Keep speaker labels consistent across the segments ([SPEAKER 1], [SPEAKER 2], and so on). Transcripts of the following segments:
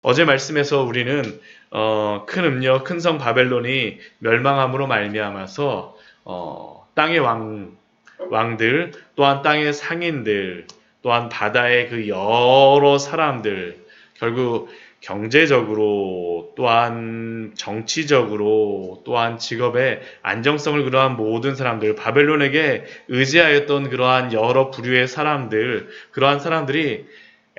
[SPEAKER 1] 어제 말씀에서 우리는 큰 음녀, 큰 성 바벨론이 멸망함으로 말미암아서 땅의 왕들, 또한 땅의 상인들, 또한 바다의 그 여러 사람들, 결국 경제적으로, 또한 정치적으로, 또한 직업의 안정성을 그러한 모든 사람들, 바벨론에게 의지하였던 그러한 여러 부류의 사람들, 그러한 사람들이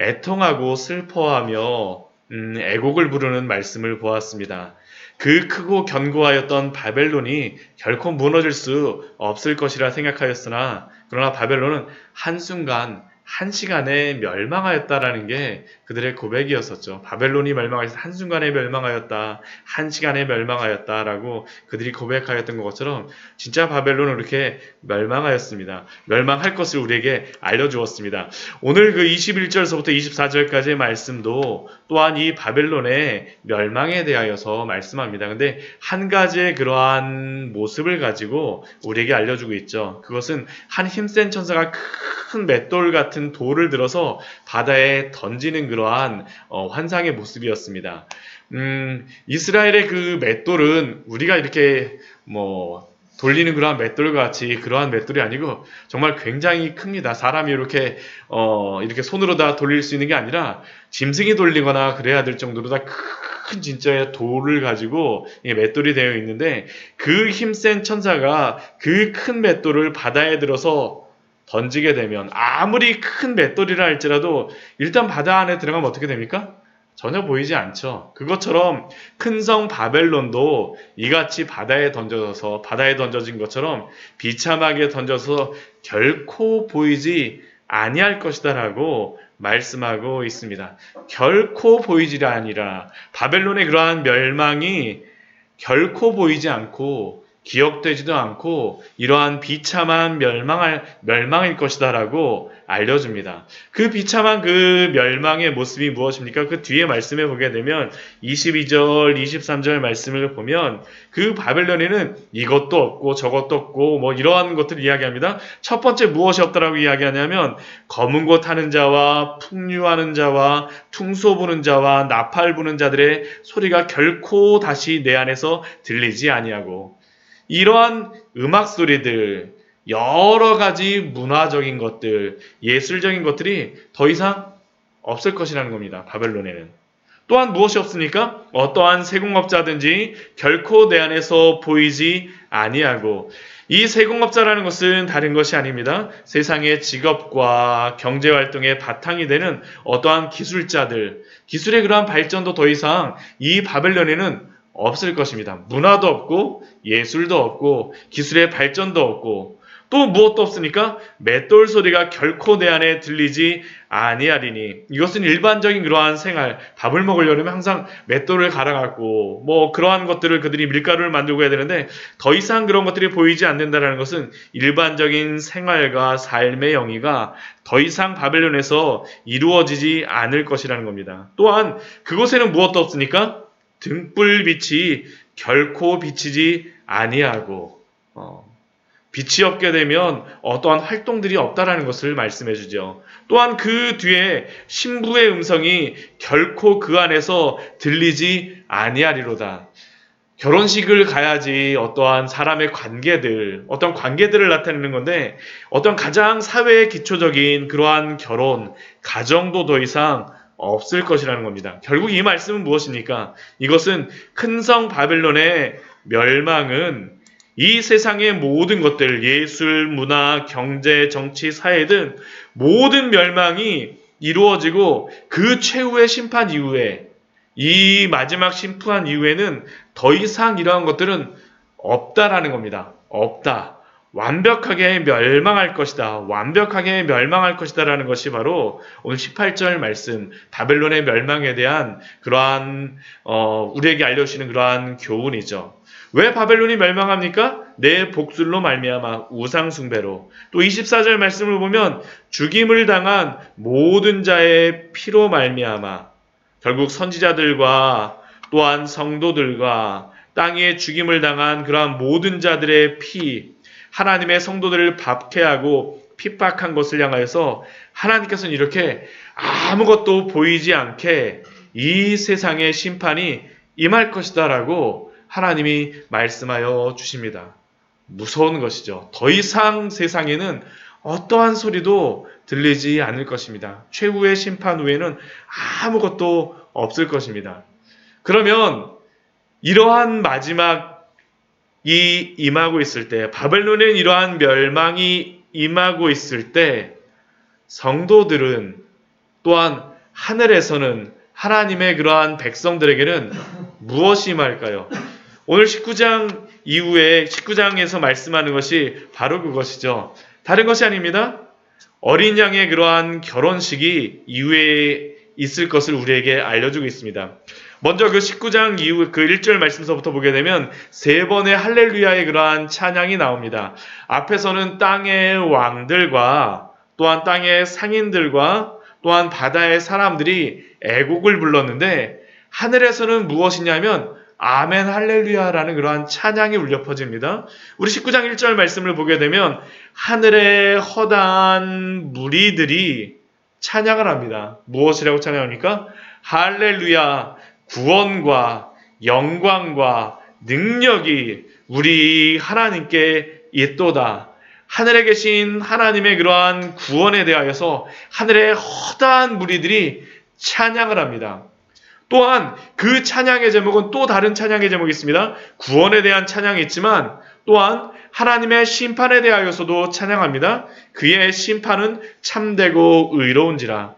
[SPEAKER 1] 애통하고 슬퍼하며 애곡을 부르는 말씀을 보았습니다. 그 크고 견고하였던 바벨론이 결코 무너질 수 없을 것이라 생각하였으나 그러나 바벨론은 한순간 한시간에 멸망하였다라는 게 그들의 고백이었었죠. 바벨론이 멸망해서 한순간에 멸망하였다. 한시간에 멸망하였다라고 그들이 고백하였던 것처럼 진짜 바벨론은 그렇게 멸망하였습니다. 멸망할 것을 우리에게 알려주었습니다. 오늘 그 21절서부터 24절까지의 말씀도 또한 이 바벨론의 멸망에 대하여서 말씀합니다. 근데 한 가지의 그러한 모습을 가지고 우리에게 알려주고 있죠. 그것은 한 힘센 천사가 큰 맷돌 같은 돌을 들어서 바다에 던지는 그러한 환상의 모습이었습니다. 이스라엘의 그 맷돌은 우리가 이렇게 돌리는 그러한 맷돌 같이 그러한 맷돌이 아니고 정말 굉장히 큽니다. 사람이 이렇게 손으로 다 돌릴 수 있는 게 아니라 짐승이 돌리거나 그래야 될 정도로 다 큰 진짜의 돌을 가지고 맷돌이 되어 있는데 그 힘센 천사가 그 큰 맷돌을 바다에 들어서 던지게 되면 아무리 큰 맷돌이라 할지라도 일단 바다 안에 들어가면 어떻게 됩니까? 전혀 보이지 않죠. 그것처럼 큰 성 바벨론도 이같이 바다에 던져진 것처럼 비참하게 던져서 결코 보이지 아니할 것이다라고 말씀하고 있습니다. 결코 보이지 아니라 바벨론의 그러한 멸망이 결코 보이지 않고 기억되지도 않고 이러한 비참한 멸망일 것이다라고 알려줍니다. 그 비참한 그 멸망의 모습이 무엇입니까? 그 뒤에 말씀에 보게 되면 22절, 23절 말씀을 보면 그 바벨론에는 이것도 없고 저것도 없고 이러한 것들을 이야기합니다. 첫 번째 무엇이 없다라고 이야기하냐면 검은 곳 하는 자와 풍류하는 자와 퉁소 부는 자와 나팔 부는 자들의 소리가 결코 다시 내 안에서 들리지 아니하고 이러한 음악 소리들, 여러 가지 문화적인 것들, 예술적인 것들이 더 이상 없을 것이라는 겁니다. 바벨론에는. 또한 무엇이 없습니까? 어떠한 세공업자든지 결코 내 안에서 보이지 아니하고 이 세공업자라는 것은 다른 것이 아닙니다. 세상의 직업과 경제활동의 바탕이 되는 어떠한 기술자들, 기술의 그러한 발전도 더 이상 이 바벨론에는 없을 것입니다. 문화도 없고 예술도 없고 기술의 발전도 없고 또 무엇도 없으니까 맷돌 소리가 결코 내 안에 들리지 아니하리니 이것은 일반적인 그러한 생활 밥을 먹으려면 항상 맷돌을 갈아갖고 그러한 것들을 그들이 밀가루를 만들고 해야 되는데 더 이상 그런 것들이 보이지 않는다는 것은 일반적인 생활과 삶의 영위가 더 이상 바벨론에서 이루어지지 않을 것이라는 겁니다. 또한 그곳에는 무엇도 없으니까 등불빛이 결코 비치지 아니하고 빛이 없게 되면 어떠한 활동들이 없다라는 것을 말씀해 주죠. 또한 그 뒤에 신부의 음성이 결코 그 안에서 들리지 아니하리로다. 결혼식을 가야지 어떠한 사람의 관계들, 어떤 관계들을 나타내는 건데 어떤 가장 사회의 기초적인 그러한 결혼, 가정도 더 이상 없을 것이라는 겁니다. 결국 이 말씀은 무엇입니까? 이것은 큰 성 바벨론의 멸망은 이 세상의 모든 것들, 예술, 문화, 경제, 정치, 사회 등 모든 멸망이 이루어지고 그 최후의 심판 이후에 이 마지막 심판 이후에는 더 이상 이러한 것들은 없다라는 겁니다. 없다. 완벽하게 멸망할 것이다. 완벽하게 멸망할 것이다 라는 것이 바로 오늘 18절 말씀 바벨론의 멸망에 대한 그러한 우리에게 알려주시는 그러한 교훈이죠. 왜 바벨론이 멸망합니까? 내 복술로 말미암아 우상 숭배로. 또 24절 말씀을 보면 죽임을 당한 모든 자의 피로 말미암아 결국 선지자들과 또한 성도들과 땅에 죽임을 당한 그러한 모든 자들의 피, 하나님의 성도들을 박해하고 핍박한 것을 향하여서 하나님께서는 이렇게 아무것도 보이지 않게 이 세상의 심판이 임할 것이다 라고 하나님이 말씀하여 주십니다. 무서운 것이죠. 더 이상 세상에는 어떠한 소리도 들리지 않을 것입니다. 최후의 심판 후에는 아무것도 없을 것입니다. 그러면 이러한 마지막이 임하고 있을 때, 바벨론의 이러한 멸망이 임하고 있을 때 성도들은 또한 하늘에서는 하나님의 그러한 백성들에게는 무엇이 임할까요? 오늘 19장 이후에 19장에서 말씀하는 것이 바로 그것이죠. 다른 것이 아닙니다. 어린 양의 그러한 결혼식이 이후에 있을 것을 우리에게 알려주고 있습니다. 먼저 그 19장 이후 그 1절 말씀서부터 보게 되면 세 번의 할렐루야의 그러한 찬양이 나옵니다. 앞에서는 땅의 왕들과 또한 땅의 상인들과 또한 바다의 사람들이 애곡을 불렀는데 하늘에서는 무엇이냐면 아멘 할렐루야라는 그러한 찬양이 울려 퍼집니다. 우리 19장 1절 말씀을 보게 되면 하늘의 허다한 무리들이 찬양을 합니다. 무엇이라고 찬양합니까? 할렐루야, 구원과 영광과 능력이 우리 하나님께 있도다. 하늘에 계신 하나님의 그러한 구원에 대하여서 하늘의 허다한 무리들이 찬양을 합니다. 또한 그 찬양의 제목은 또 다른 찬양의 제목이 있습니다. 구원에 대한 찬양이 있지만 또한 하나님의 심판에 대하여서도 찬양합니다. 그의 심판은 참되고 의로운지라.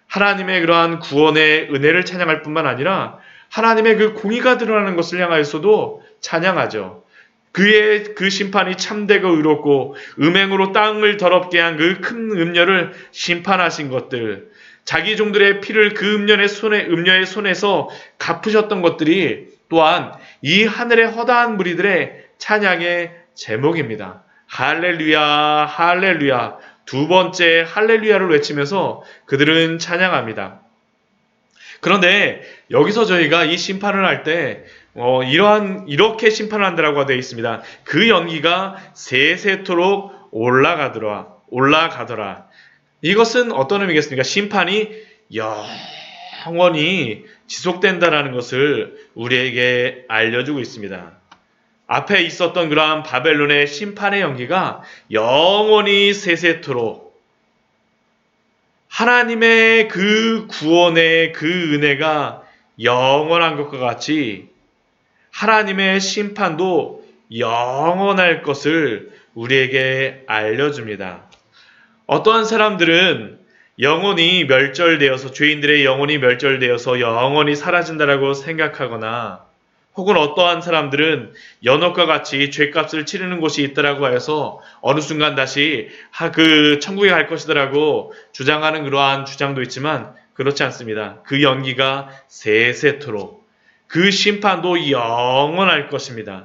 [SPEAKER 1] 하나님의 그러한 구원의 은혜를 찬양할 뿐만 아니라 하나님의 그 공의가 드러나는 것을 향하여서도 찬양하죠. 그의 그 심판이 참되고 의롭고 음행으로 땅을 더럽게 한 그 큰 음녀를 심판하신 것들, 자기 종들의 피를 그 음녀의 손에서 갚으셨던 것들이 또한 이 하늘의 허다한 무리들의 찬양의 제목입니다. 할렐루야, 할렐루야. 두 번째 할렐루야를 외치면서 그들은 찬양합니다. 그런데 여기서 저희가 이 심판을 할 때 이렇게 심판을 한다라고 되어 있습니다. 그 연기가 세세토록 올라가더라. 이것은 어떤 의미겠습니까? 심판이 영원히 지속된다라는 것을 우리에게 알려주고 있습니다. 앞에 있었던 그러한 바벨론의 심판의 연기가 영원히 세세토록 하나님의 그 구원의 그 은혜가 영원한 것과 같이 하나님의 심판도 영원할 것을 우리에게 알려줍니다. 어떠한 사람들은 영혼이 멸절되어서 죄인들의 영혼이 멸절되어서 영원히 사라진다라고 생각하거나 혹은 어떠한 사람들은 연옥과 같이 죄값을 치르는 곳이 있다라고 해서 어느 순간 다시 그 천국에 갈 것이다라고 주장하는 그러한 주장도 있지만 그렇지 않습니다. 그 연기가 세세토록 그 심판도 영원할 것입니다.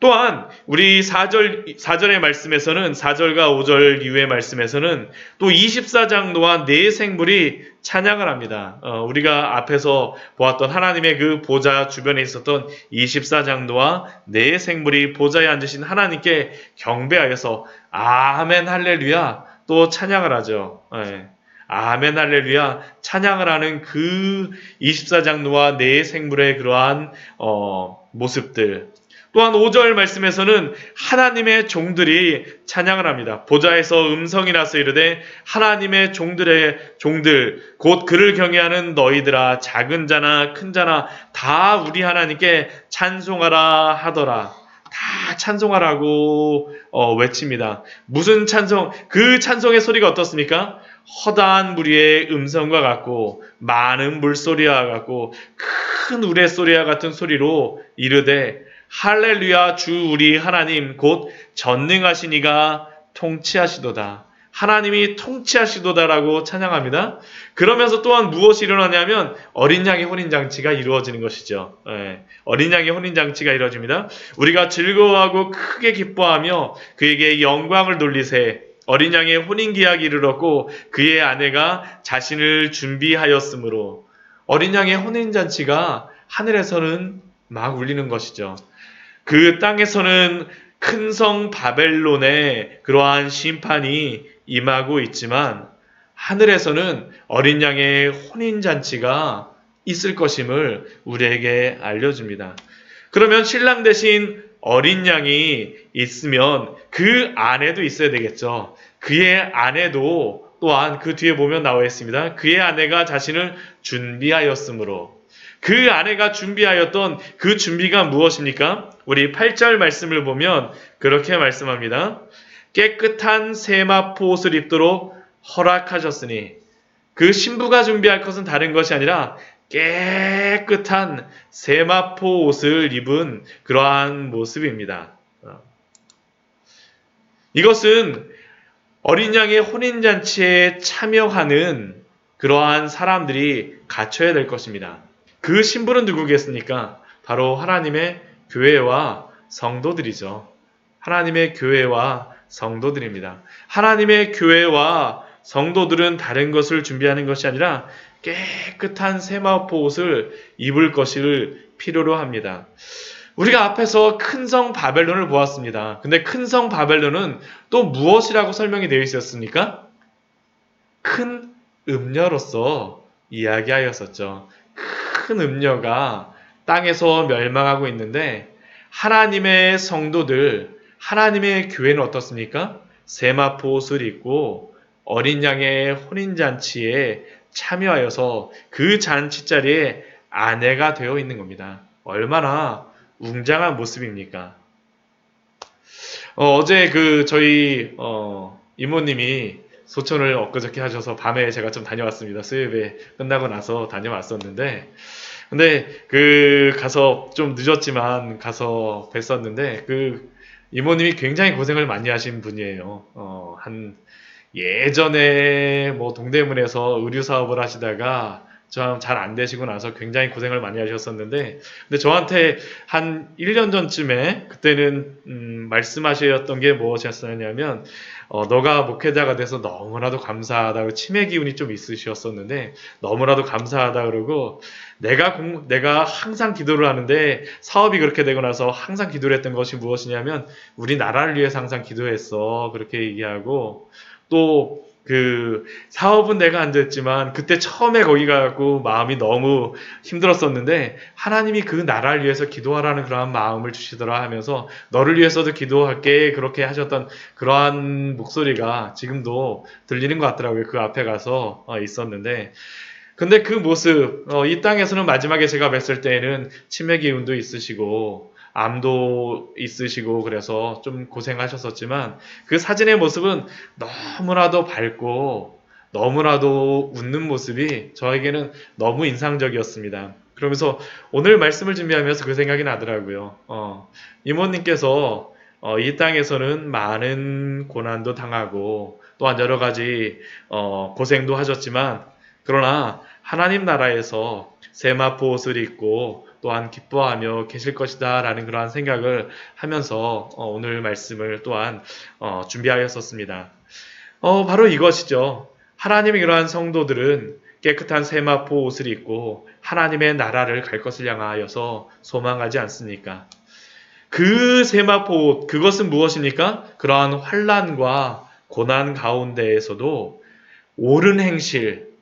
[SPEAKER 1] 또한 우리 4절의 말씀에서는 4절과 5절 이후의 말씀에서는 또 24장 동안 네 생물이 찬양을 합니다. 우리가 앞에서 보았던 하나님의 그 보좌 주변에 있었던 24장도와 네 생물이 보좌에 앉으신 하나님께 경배하여서 아멘 할렐루야 또 찬양을 하죠. 네. 아멘 할렐루야 찬양을 하는 그 24장도와 네 생물의 그러한 모습들. 또한 5절 말씀에서는 하나님의 종들이 찬양을 합니다. 보좌에서 음성이 나서 이르되 하나님의 종들 곧 그를 경외하는 너희들아 작은 자나 큰 자나 다 우리 하나님께 찬송하라 하더라. 다 찬송하라고 외칩니다. 무슨 찬송? 그 찬송의 소리가 어떻습니까? 허다한 무리의 음성과 같고 많은 물소리와 같고 큰 우레소리와 같은 소리로 이르되 할렐루야 주 우리 하나님 곧 전능하신 이가 통치하시도다. 하나님이 통치하시도다라고 찬양합니다. 그러면서 또한 무엇이 일어나냐면 어린 양의 혼인잔치가 이루어지는 것이죠. 어린 양의 혼인잔치가 이루어집니다. 우리가 즐거워하고 크게 기뻐하며 그에게 영광을 돌리세. 어린 양의 혼인기약이 이르렀고 그의 아내가 자신을 준비하였으므로 어린 양의 혼인잔치가 하늘에서는 막 울리는 것이죠. 그 땅에서는 큰 성 바벨론의 그러한 심판이 임하고 있지만 하늘에서는 어린 양의 혼인잔치가 있을 것임을 우리에게 알려줍니다. 그러면 신랑 대신 어린 양이 있으면 그 아내도 있어야 되겠죠. 그의 아내도 또한 그 뒤에 보면 나와 있습니다. 그의 아내가 자신을 준비하였으므로. 그 아내가 준비하였던 그 준비가 무엇입니까? 우리 8절 말씀을 보면 그렇게 말씀합니다. 깨끗한 세마포 옷을 입도록 허락하셨으니, 그 신부가 준비할 것은 다른 것이 아니라 깨끗한 세마포 옷을 입은 그러한 모습입니다. 이것은 어린 양의 혼인잔치에 참여하는 그러한 사람들이 갖춰야 될 것입니다. 그 신부는 누구겠습니까? 바로 하나님의 교회와 성도들이죠. 하나님의 교회와 성도들입니다. 하나님의 교회와 성도들은 다른 것을 준비하는 것이 아니라 깨끗한 세마포 옷을 입을 것을 필요로 합니다. 우리가 앞에서 큰 성 바벨론을 보았습니다. 근데 큰 성 바벨론은 또 무엇이라고 설명이 되어 있었습니까? 큰 음녀로서 이야기하였었죠. 큰 음녀가 땅에서 멸망하고 있는데 하나님의 성도들, 하나님의 교회는 어떻습니까? 세마포 옷을 입고 어린 양의 혼인잔치에 참여하여서 그 잔치 자리에 아내가 되어 있는 겁니다. 얼마나 웅장한 모습입니까? 어제 저희 이모님이 소천을 엊그저께 하셔서 밤에 제가 좀 다녀왔습니다. 수요일에 끝나고 나서 다녀왔었는데, 근데 가서 좀 늦었지만 가서 뵀었는데 이모님이 굉장히 고생을 많이 하신 분이에요. 예전에 뭐 동대문에서 의류 사업을 하시다가 좀 잘 안 되시고 나서 굉장히 고생을 많이 하셨었는데, 근데 저한테 한 1년 전쯤에 그때는 말씀하셨던 게 무엇이었냐면 너가 목회자가 돼서 너무나도 감사하다고, 치매 기운이 좀 있으셨었는데 너무나도 감사하다 그러고, 내가 항상 기도를 하는데 사업이 그렇게 되고 나서 항상 기도를 했던 것이 무엇이냐면 우리 나라를 위해서 항상 기도했어, 그렇게 얘기하고, 또 사업은 내가 안 됐지만 그때 처음에 거기 가고 마음이 너무 힘들었었는데 하나님이 그 나라를 위해서 기도하라는 그러한 마음을 주시더라 하면서 너를 위해서도 기도할게, 그렇게 하셨던 그러한 목소리가 지금도 들리는 것 같더라고요. 그 앞에 가서 있었는데, 근데 그 모습, 이 땅에서는 마지막에 제가 뵀을 때에는 치매 기운도 있으시고 암도 있으시고 그래서 좀 고생하셨었지만 그 사진의 모습은 너무나도 밝고 너무나도 웃는 모습이 저에게는 너무 인상적이었습니다. 그러면서 오늘 말씀을 준비하면서 그 생각이 나더라고요. 이모님께서 이 땅에서는 많은 고난도 당하고 또한 여러 가지 고생도 하셨지만, 그러나 하나님 나라에서 세마포 옷을 입고 또한 기뻐하며 계실 것이다 라는 그러한 생각을 하면서 오늘 말씀을 또한 준비하였었습니다. 바로 이것이죠. 하나님의 그러한 성도들은 깨끗한 세마포 옷을 입고 하나님의 나라를 갈 것을 향하여서 소망하지 않습니까? 그 세마포 옷, 그것은 무엇입니까? 그러한 환난과 고난 가운데에서도 옳은 행실,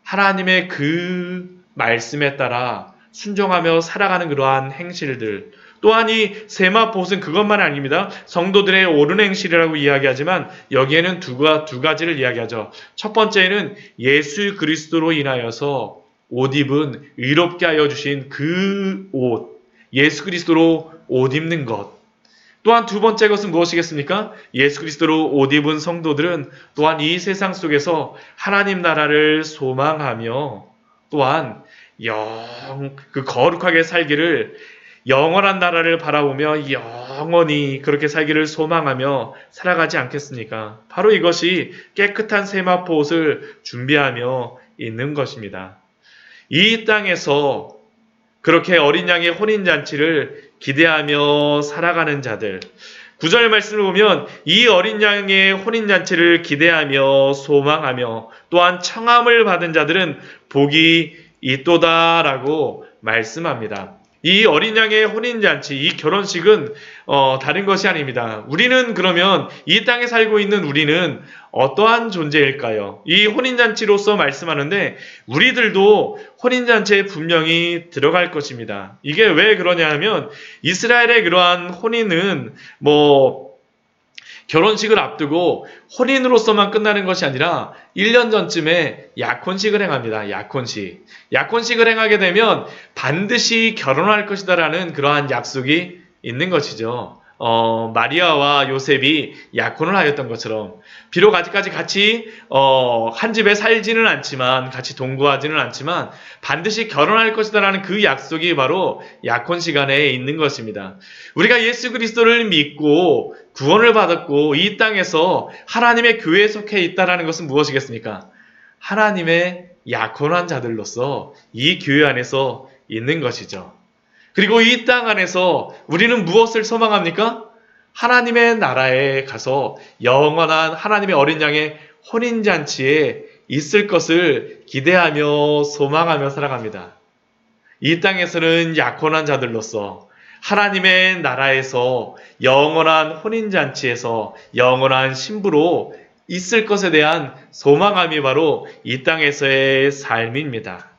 [SPEAKER 1] 하나님의 그 말씀에 따라 순종하며 살아가는 그러한 행실들, 또한 이 세마포옷은 그것만 아닙니다. 성도들의 옳은 행실이라고 이야기하지만 여기에는 두 가지를 이야기하죠. 첫 번째는 예수 그리스도로 인하여서 옷 입은 의롭게 하여 주신 그 옷, 예수 그리스도로 옷 입는 것. 또한 두 번째 것은 무엇이겠습니까? 예수 그리스도로 옷 입은 성도들은 또한 이 세상 속에서 하나님 나라를 소망하며 또한 거룩하게 살기를, 영원한 나라를 바라보며 영원히 그렇게 살기를 소망하며 살아가지 않겠습니까? 바로 이것이 깨끗한 세마포 옷을 준비하며 있는 것입니다. 이 땅에서 그렇게 어린 양의 혼인잔치를 기대하며 살아가는 자들, 9절 말씀을 보면 이 어린 양의 혼인잔치를 기대하며 소망하며 또한 청함을 받은 자들은 복이 있도다라고 말씀합니다. 이 어린 양의 혼인잔치, 이 결혼식은 다른 것이 아닙니다. 우리는 그러면 이 땅에 살고 있는 우리는 어떠한 존재일까요? 이 혼인잔치로서 말씀하는데 우리들도 혼인잔치에 분명히 들어갈 것입니다. 이게 왜 그러냐 하면 이스라엘의 그러한 혼인은 결혼식을 앞두고 혼인으로서만 끝나는 것이 아니라 1년 전쯤에 약혼식을 행합니다. 약혼식. 약혼식을 행하게 되면 반드시 결혼할 것이다라는 그러한 약속이 있는 것이죠. 마리아와 요셉이 약혼을 하였던 것처럼 비록 아직까지 같이 한 집에 살지는 않지만 같이 동거하지는 않지만 반드시 결혼할 것이다라는 그 약속이 바로 약혼 시간에 있는 것입니다. 우리가 예수 그리스도를 믿고 구원을 받았고 이 땅에서 하나님의 교회에 속해 있다라는 것은 무엇이겠습니까? 하나님의 약혼한 자들로서 이 교회 안에서 있는 것이죠. 그리고 이 땅 안에서 우리는 무엇을 소망합니까? 하나님의 나라에 가서 영원한 하나님의 어린 양의 혼인잔치에 있을 것을 기대하며 소망하며 살아갑니다. 이 땅에서는 약혼한 자들로서 하나님의 나라에서 영원한 혼인잔치에서 영원한 신부로 있을 것에 대한 소망함이 바로 이 땅에서의 삶입니다.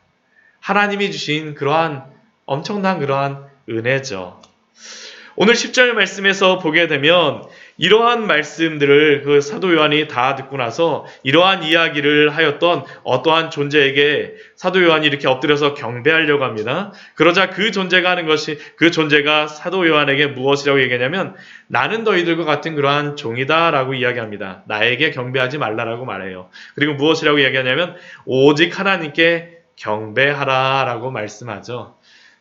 [SPEAKER 1] 하나님이 주신 그러한 엄청난 그러한 은혜죠. 오늘 10절 말씀에서 보게 되면 이러한 말씀들을 그 사도 요한이 다 듣고 나서 이러한 이야기를 하였던 어떠한 존재에게 사도 요한이 이렇게 엎드려서 경배하려고 합니다. 그러자 그 존재가 사도 요한에게 무엇이라고 얘기하냐면 나는 너희들과 같은 그러한 종이다라고 이야기합니다. 나에게 경배하지 말라라고 말해요. 그리고 무엇이라고 이야기하냐면 오직 하나님께 경배하라라고 말씀하죠.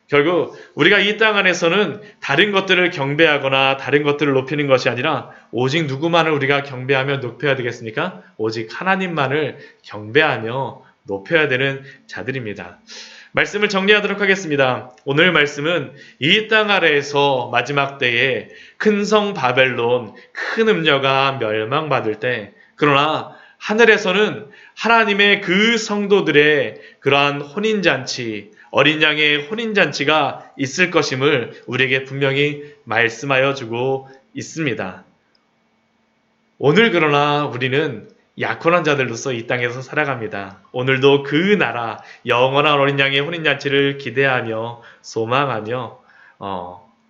[SPEAKER 1] 결국 우리가 이 땅 안에서는 다른 것들을 경배하거나 다른 것들을 높이는 것이 아니라 오직 누구만을 우리가 경배하며 높여야 되겠습니까? 오직 하나님만을 경배하며 높여야 되는 자들입니다. 말씀을 정리하도록 하겠습니다. 오늘 말씀은 이 땅 아래에서 마지막 때에 큰 성 바벨론, 큰 음녀가 멸망받을 때 그러나 하늘에서는 하나님의 그 성도들의 그러한 혼인잔치, 어린 양의 혼인잔치가 있을 것임을 우리에게 분명히 말씀하여 주고 있습니다. 오늘 그러나 우리는 약혼한 자들로서 이 땅에서 살아갑니다. 오늘도 그 나라, 영원한 어린 양의 혼인잔치를 기대하며 소망하며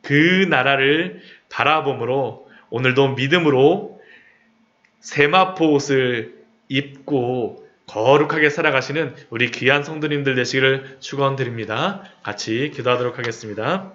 [SPEAKER 1] 그 나라를 바라봄으로 오늘도 믿음으로 세마포 옷을 입고 거룩하게 살아가시는 우리 귀한 성도님들 되시기를 축원드립니다. 같이 기도하도록 하겠습니다.